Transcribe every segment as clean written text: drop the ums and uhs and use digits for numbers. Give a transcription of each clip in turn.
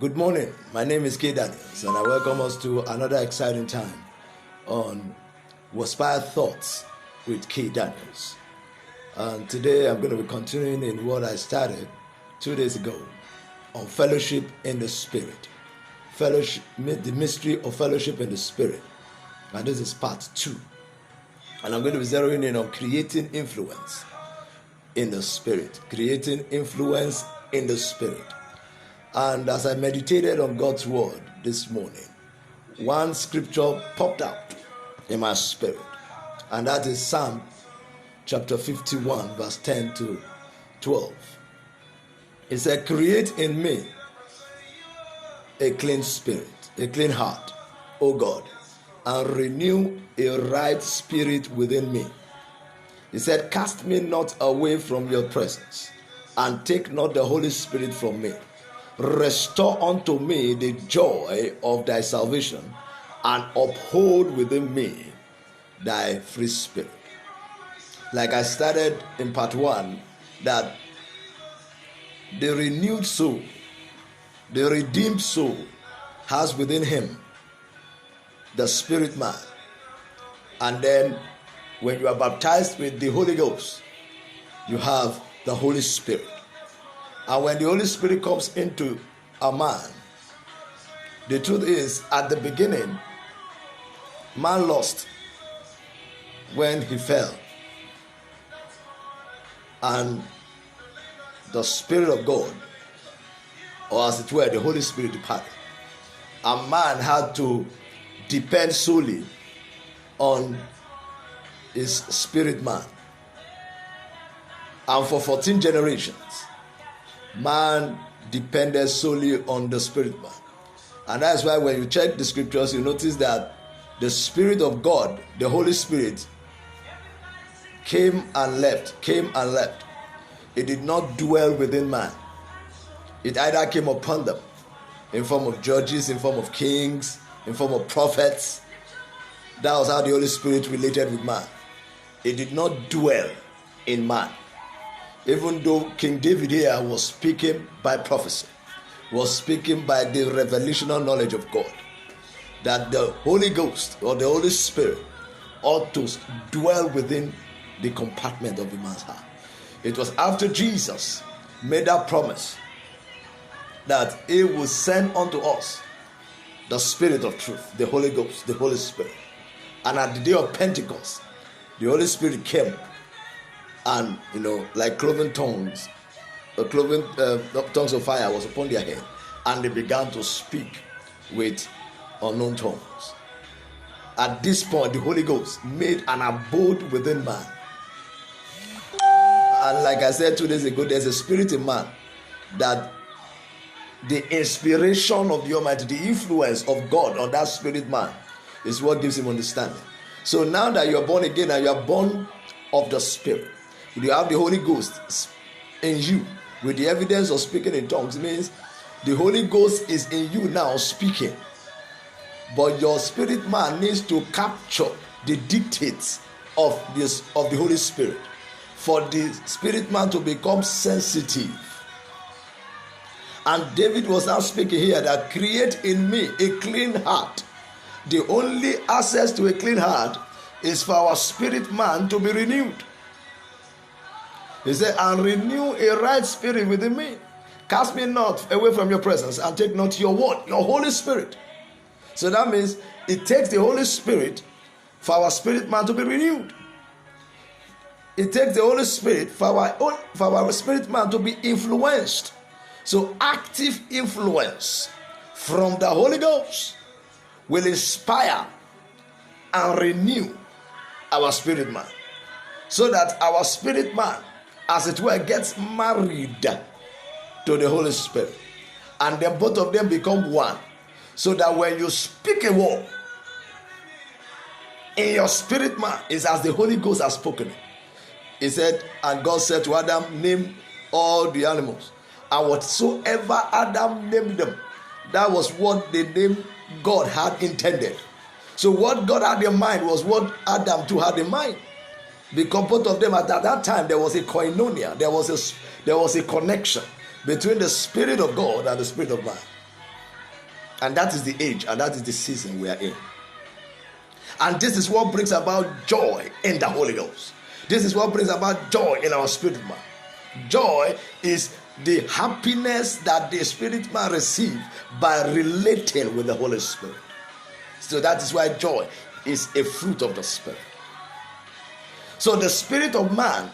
Good morning. My name is K. Daniels, and I welcome us to another exciting time on WORDSPIRED Thoughts with K. Daniels. And today I'm going to be continuing in what I started 2 days ago on fellowship in the Spirit. Fellowship, the mystery of fellowship in the Spirit. And this is part 2. And I'm going to be zeroing in on creating influence in the Spirit. Creating influence in the Spirit. And as I meditated on God's word this morning, one scripture popped out in my spirit, and that is Psalm chapter 51, verse 10 to 12. It said, "Create in me a clean spirit, a clean heart, O God, and renew a right spirit within me." He said, "Cast me not away from your presence, and take not the Holy Spirit from me. Restore unto me the joy of thy salvation, and uphold within me thy free spirit." Like I started in part 1, that the renewed soul, the redeemed soul, has within him the spirit man. And then when you are baptized with the Holy Ghost, you have the Holy Spirit. And when the Holy Spirit comes into a man, the truth is, at the beginning, man lost when he fell. And the Spirit of God, or as it were, the Holy Spirit departed. And man had to depend solely on his spirit man. And for 14 generations, man depended solely on the spirit man. And that's why when you check the scriptures, you notice that the Spirit of God, the Holy Spirit, came and left. It did not dwell within man. It either came upon them in form of judges, in form of kings, in form of prophets. That was how the Holy Spirit related with man. It did not dwell in man. Even though King David here was speaking by prophecy, was speaking by the revelational knowledge of God, that the Holy Ghost or the Holy Spirit ought to dwell within the compartment of the man's heart. It was after Jesus made that promise that he would send unto us the Spirit of truth, the Holy Ghost, the Holy Spirit. And at the day of Pentecost, the Holy Spirit came, and like cloven tongues, tongues of fire was upon their head, and they began to speak with unknown tongues. At this point, the Holy Ghost made an abode within man. And like I said 2 days ago, there's a spirit in man that the inspiration of the Almighty, the influence of God on that spirit man, is what gives him understanding. So now that you are born again and you are born of the Spirit, you have the Holy Ghost in you with the evidence of speaking in tongues. It means the Holy Ghost is in you now speaking, but your spirit man needs to capture the dictates of the Holy Spirit for the spirit man to become sensitive. And David was now speaking here that create in me a clean heart. The only access to a clean heart is for our spirit man to be renewed. He said, "And renew a right spirit within me. Cast me not away from your presence, and take not your word," your Holy Spirit. So that means it takes the Holy Spirit for our spirit man to be renewed. It takes the Holy Spirit for our spirit man to be influenced. So active influence from the Holy Ghost will inspire and renew our spirit man, so that our spirit man, as it were, gets married to the Holy Spirit, and then both of them become one, so that when you speak a word in your spirit man, is as the Holy Ghost has spoken it. He said, and God said to Adam, "Name all the animals," and whatsoever Adam named them, that was what the name God had intended. So what God had in mind was what Adam too had in mind. Because both of them at that time, there was a koinonia, there was a connection between the Spirit of God and the Spirit of man. And that is the age, and that is the season we are in. And this is what brings about joy in the Holy Ghost. This is what brings about joy in our spirit man. Joy is the happiness that the spirit man receives by relating with the Holy Spirit. So that is why joy is a fruit of the Spirit. So the spirit of man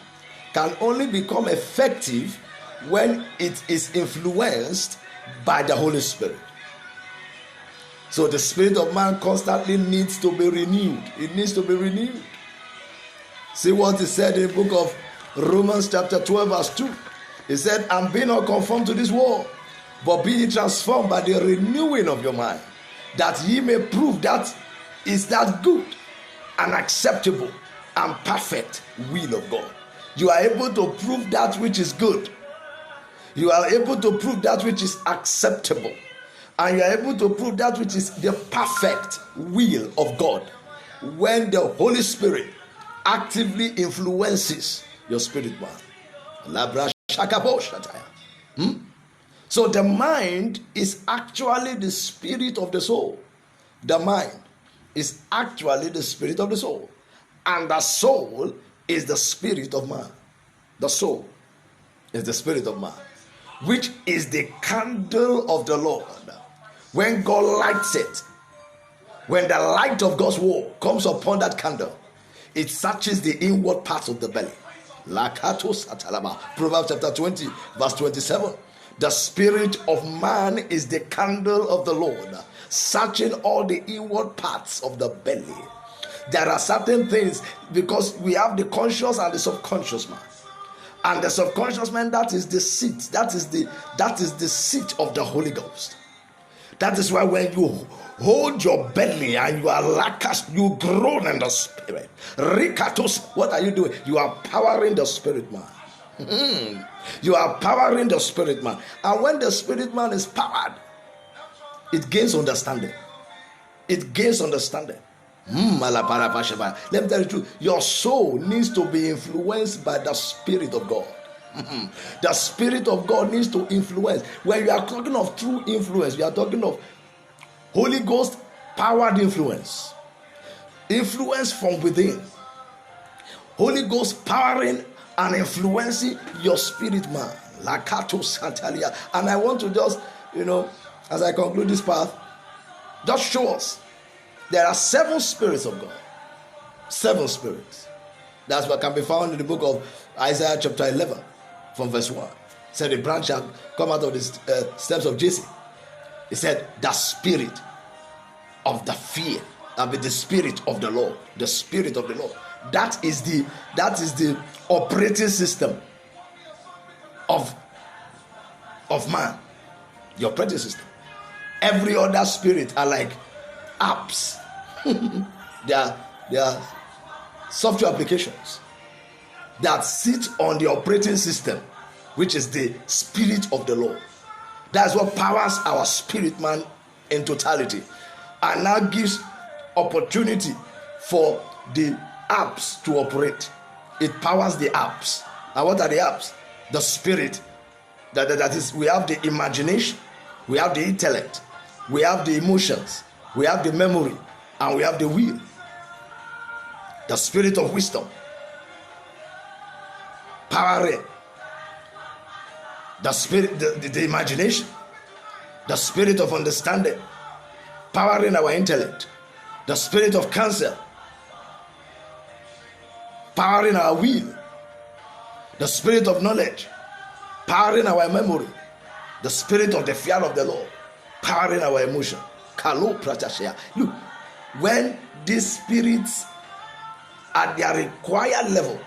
can only become effective when it is influenced by the Holy Spirit. So the spirit of man constantly needs to be renewed. It needs to be renewed. See what is said in the book of Romans chapter 12 verse 2. It said, and be not conformed to this world, but be ye transformed by the renewing of your mind, that ye may prove that is that good and acceptable and perfect will of God. You are able to prove that which is good. You are able to prove that which is acceptable. And you are able to prove that which is the perfect will of God when the Holy Spirit actively influences your spirit man. So the mind is actually the spirit of the soul. The mind is actually the spirit of the soul. And the soul is the spirit of man. The soul is the spirit of man, which is the candle of the Lord. When God lights it, when the light of God's word comes upon that candle, it searches the inward parts of the belly. Proverbs chapter 20 verse 27. The spirit of man is the candle of the Lord, searching all the inward parts of the belly. There are certain things, because we have the conscious and the subconscious man. And the subconscious man, that is the seat, that is the seat of the Holy Ghost. That is why when you hold your belly and you are lacast, you groan in the spirit. Rikatos, what are you doing? You are powering the spirit man. You are powering the spirit man. And when the spirit man is powered, it gains understanding. It gains understanding. Let me tell you the truth. Your soul needs to be influenced by the Spirit of God. The Spirit of God needs to influence. When you are talking of true influence, we are talking of Holy Ghost powered influence. Influence from within. Holy Ghost powering and influencing your spirit man. Lakato Santalia. And I want to just, as I conclude this part, just show us there are 7 spirits of God. 7 spirits. That's what can be found in the book of Isaiah chapter 11 from verse 1. It said, a branch shall come out of the steps of Jesse. It said, the spirit of the fear, and with the spirit of the Lord. The spirit of the Lord. That is the operating system of man. The operating system. Every other spirit are like apps. They are software applications that sit on the operating system, which is the spirit of the Lord. That's what powers our spirit man in totality, and now gives opportunity for the apps to operate. It powers the apps. And what are the apps? The spirit. That is, we have the imagination, we have the intellect, we have the emotions, we have the memory, and we have the will. The spirit of wisdom powering the spirit, the imagination, the spirit of understanding powering our intellect, the spirit of counsel powering our will, the spirit of knowledge powering our memory, the spirit of the fear of the Lord powering our emotion. Look, when these spirits at their required level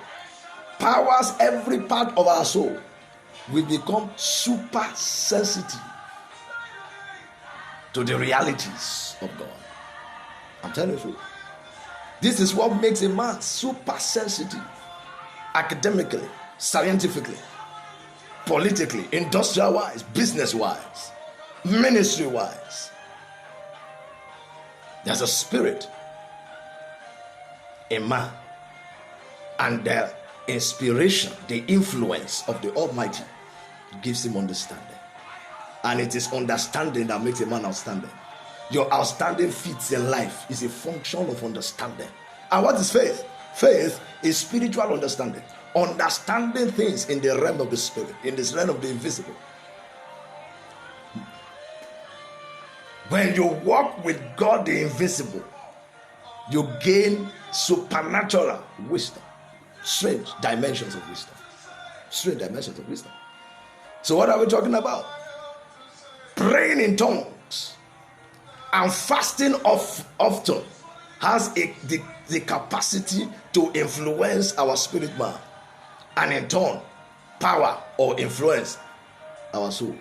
powers every part of our soul, we become super sensitive to the realities of God. I'm telling you, this is what makes a man super sensitive, academically, scientifically, politically, industrial wise, business wise, ministry wise. There's a spirit in man, and the inspiration, the influence of the Almighty gives him understanding. And it is understanding that makes a man outstanding. Your outstanding feats in life is a function of understanding. And what is faith? Faith is spiritual understanding. Understanding things in the realm of the spirit, in this realm of the invisible. When you walk with God the invisible, you gain supernatural wisdom. Strange dimensions of wisdom. Strange dimensions of wisdom. So what are we talking about? Praying in tongues and fasting often has the capacity to influence our spirit man, and in turn power or influence our soul.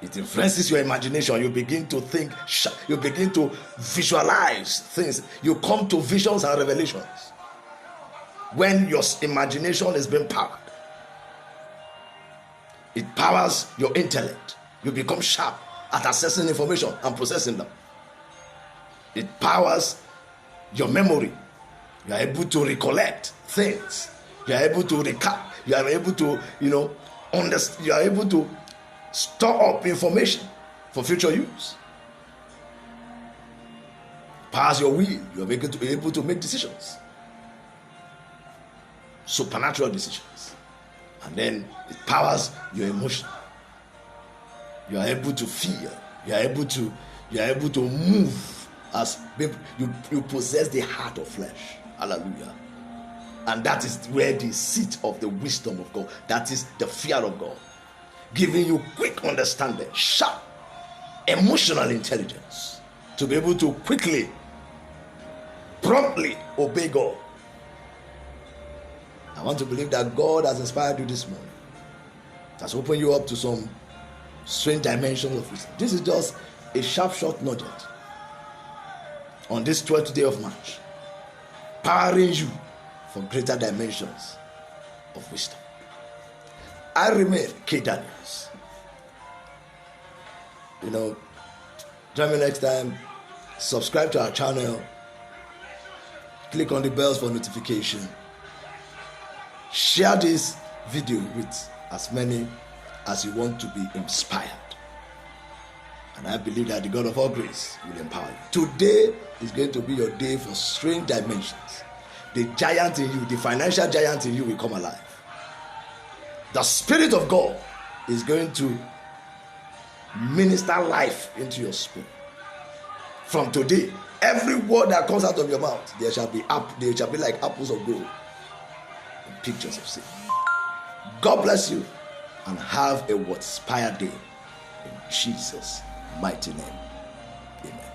It influences your imagination. You begin to think, you begin to visualize things. You come to visions and revelations when your imagination is being powered. It powers your intellect. You become sharp at accessing information and processing them. It powers your memory. You are able to recollect things. You are able to recap. You are able to, understand. You are able to store up information for future use. Powers your will. You are able to make decisions. Supernatural decisions. And then it powers your emotion. You are able to feel. You are able to move as you possess the heart of flesh. Hallelujah. And that is where the seat of the wisdom of God, that is the fear of God, giving you quick understanding, sharp emotional intelligence to be able to quickly, promptly obey God. I want to believe that God has inspired you this morning. It has opened you up to some strange dimensions of wisdom. This is just a sharp, short nugget on this 12th day of March, powering you for greater dimensions of wisdom. I remain K. Daniels. Join me next time. Subscribe to our channel. Click on the bells for notification. Share this video with as many as you want to be inspired. And I believe that the God of all grace will empower you. Today is going to be your day for strange dimensions. The giant in you, the financial giant in you will come alive. The Spirit of God is going to minister life into your spirit. From today, every word that comes out of your mouth, there shall be like apples of gold and pictures of sin. God bless you and have a WORDSPIRED day in Jesus' mighty name. Amen.